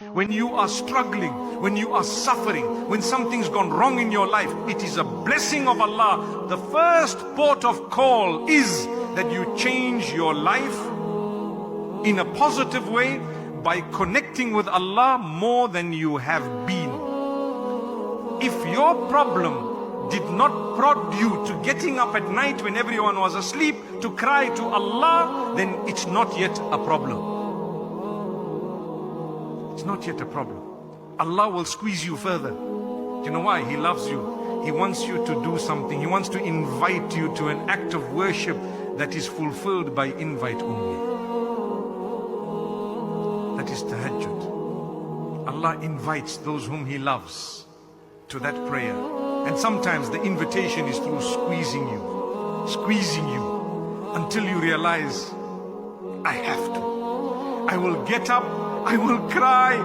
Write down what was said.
When you are struggling, when you are suffering, when something's gone wrong in your life, it is a blessing of Allah. The first port of call is that you change your life in a positive way by connecting with Allah more than you have been. If your problem did not prod you to getting up at night when everyone was asleep to cry to Allah, then it's not yet a problem. It's not yet a problem. Allah will squeeze you further. You know why? He loves you. He wants you to do something. He wants to invite you to an act of worship that is fulfilled by invite only. That is tahajjud. Allah invites those whom He loves to that prayer. And sometimes the invitation is through squeezing you until you realize, I have to. I will get up, I will cry.